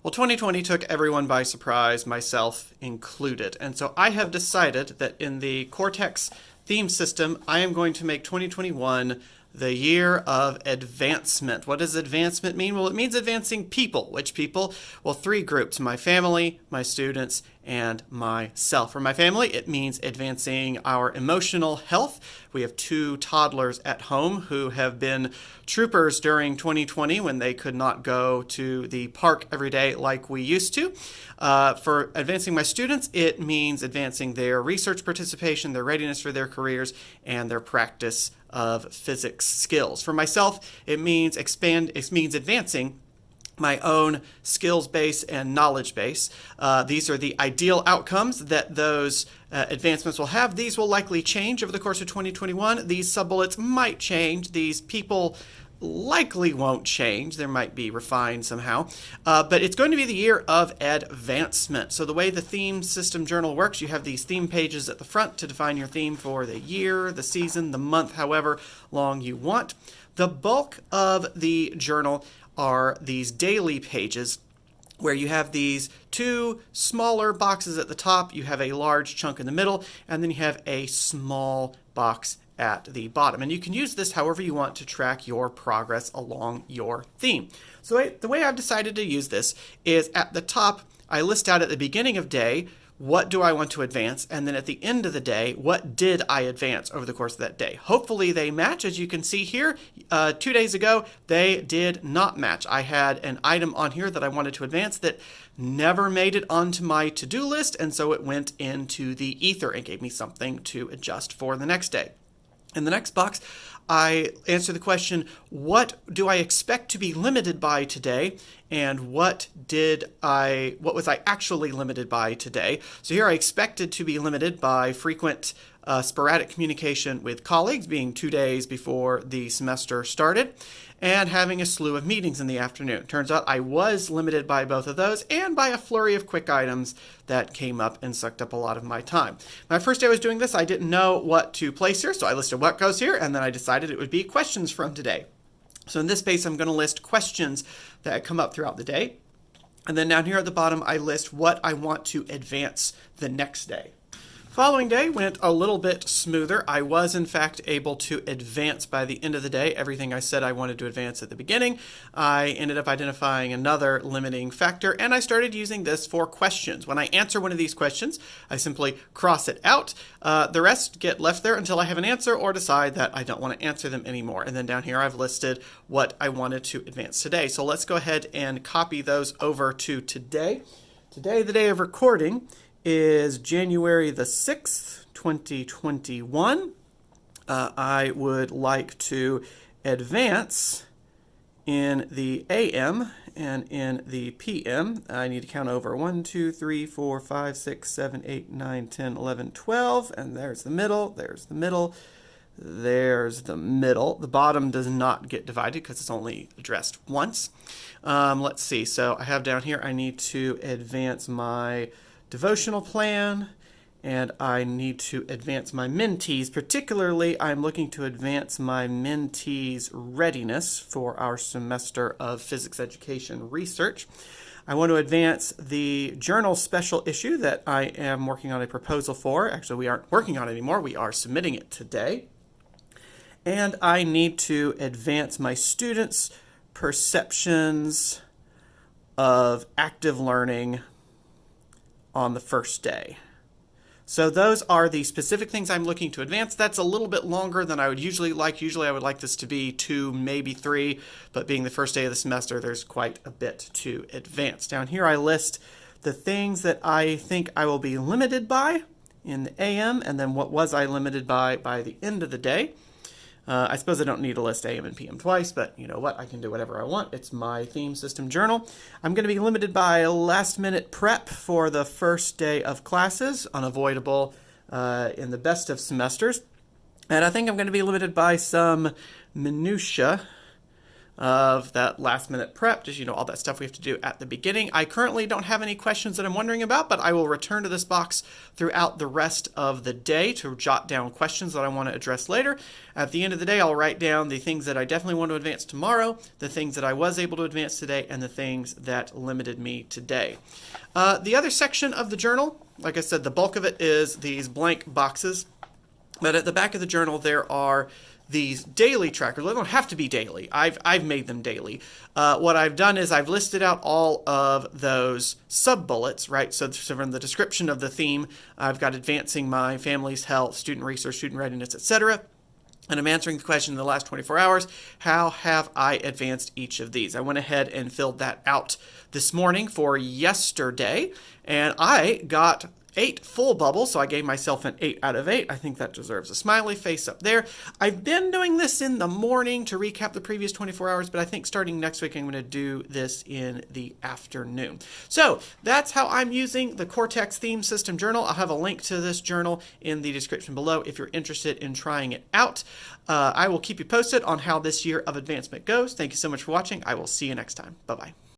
Well, 2020 took everyone by surprise, myself included. And so I have decided that in the Cortex theme system, I am going to make 2021 the year of advancement. What does advancement mean? Well, it means advancing people. Which people? Well, three groups: my family, my students, and myself. For my family, it means advancing our emotional health. We have two toddlers at home who have been troopers during 2020 when they could not go to the park every day like we used to. For advancing my students, it means advancing their research participation, their readiness for their careers, and their practice of physics skills. For myself, it means advancing my own skills base and knowledge base. These are the ideal outcomes that those advancements will have. These will likely change over the course of 2021. These sub-bullets might change. These people likely won't change. There might be refined somehow. But it's going to be the year of advancement. So the way the theme system journal works, you have these theme pages at the front to define your theme for the year, the season, the month, however long you want. The bulk of the journal are these daily pages where you have these two smaller boxes at the top, you have a large chunk in the middle, and then you have a small box at the bottom. And you can use this however you want to track your progress along your theme. So the way I've decided to use this is at the top, I list out at the beginning of day, what do I want to advance? And then at the end of the day, what did I advance over the course of that day? Hopefully they match. As you can see here, 2 days ago, they did not match. I had an item on here that I wanted to advance that never made it onto my to-do list, and so it went into the ether and gave me something to adjust for the next day. In the next box, I answer the question, what do I expect to be limited by today? And what was I actually limited by today? So here I expected to be limited by frequent sporadic communication with colleagues, being 2 days before the semester started, and having a slew of meetings in the afternoon. Turns out I was limited by both of those and by a flurry of quick items that came up and sucked up a lot of my time. My first day I was doing this, I didn't know what to place here, so I listed what goes here, and then I decided it would be questions from today. So in this space, I'm going to list questions that come up throughout the day. And then down here at the bottom, I list what I want to advance the next day. Following day went a little bit smoother. I was, in fact, able to advance by the end of the day everything I said I wanted to advance at the beginning. I ended up identifying another limiting factor, and I started using this for questions. When I answer one of these questions, I simply cross it out. The rest get left there until I have an answer or decide that I don't want to answer them anymore. And then down here, I've listed what I wanted to advance today. So let's go ahead and copy those over to today. Today, the day of recording, is January the 6th, 2021. I would like to advance in the AM and in the PM. I need to count over 1, 2, 3, 4, 5, 6, 7, 8, 9, 10, 11, 12. And there's the middle, there's the middle, there's the middle. The bottom does not get divided because it's only addressed once. Let's see. So I have down here, I need to advance my devotional plan, and I need to advance my mentees. Particularly, I'm looking to advance my mentees' readiness for our semester of physics education research. I want to advance the journal special issue that I am working on a proposal for. Actually, we aren't working on it anymore. We are submitting it today. And I need to advance my students' perceptions of active learning on the first day. So those are the specific things I'm looking to advance. That's a little bit longer than I would usually like. Usually I would like this to be 2, maybe 3, but being the first day of the semester, there's quite a bit to advance. Down here I list the things that I think I will be limited by in the AM, and then what was I limited by the end of the day. I suppose I don't need to list AM and PM twice, but you know what? I can do whatever I want. It's my theme system journal. I'm going to be limited by last-minute prep for the first day of classes, unavoidable in the best of semesters. And I think I'm going to be limited by some minutia of that last minute prep, just, all that stuff we have to do at the beginning. I currently don't have any questions that I'm wondering about, but I will return to this box throughout the rest of the day to jot down questions that I want to address later. At the end of the day, I'll write down the things that I definitely want to advance tomorrow, the things that I was able to advance today, and the things that limited me today. The other section of the journal, like I said, the bulk of it is these blank boxes. But at the back of the journal, there are these daily trackers. They don't have to be daily. I've made them daily. What I've done is I've listed out all of those sub-bullets, right? So from the description of the theme, I've got advancing my family's health, student research, student readiness, etc. And I'm answering the question in the last 24 hours, how have I advanced each of these? I went ahead and filled that out this morning for yesterday, and I got 8 full bubbles, so I gave myself an 8 out of 8. I think that deserves a smiley face up there. I've been doing this in the morning to recap the previous 24 hours, but I think starting next week I'm going to do this in the afternoon. So that's how I'm using the Cortex Theme System Journal. I'll have a link to this journal in the description below if you're interested in trying it out. I will keep you posted on how this year of advancement goes. Thank you so much for watching. I will see you next time. Bye-bye.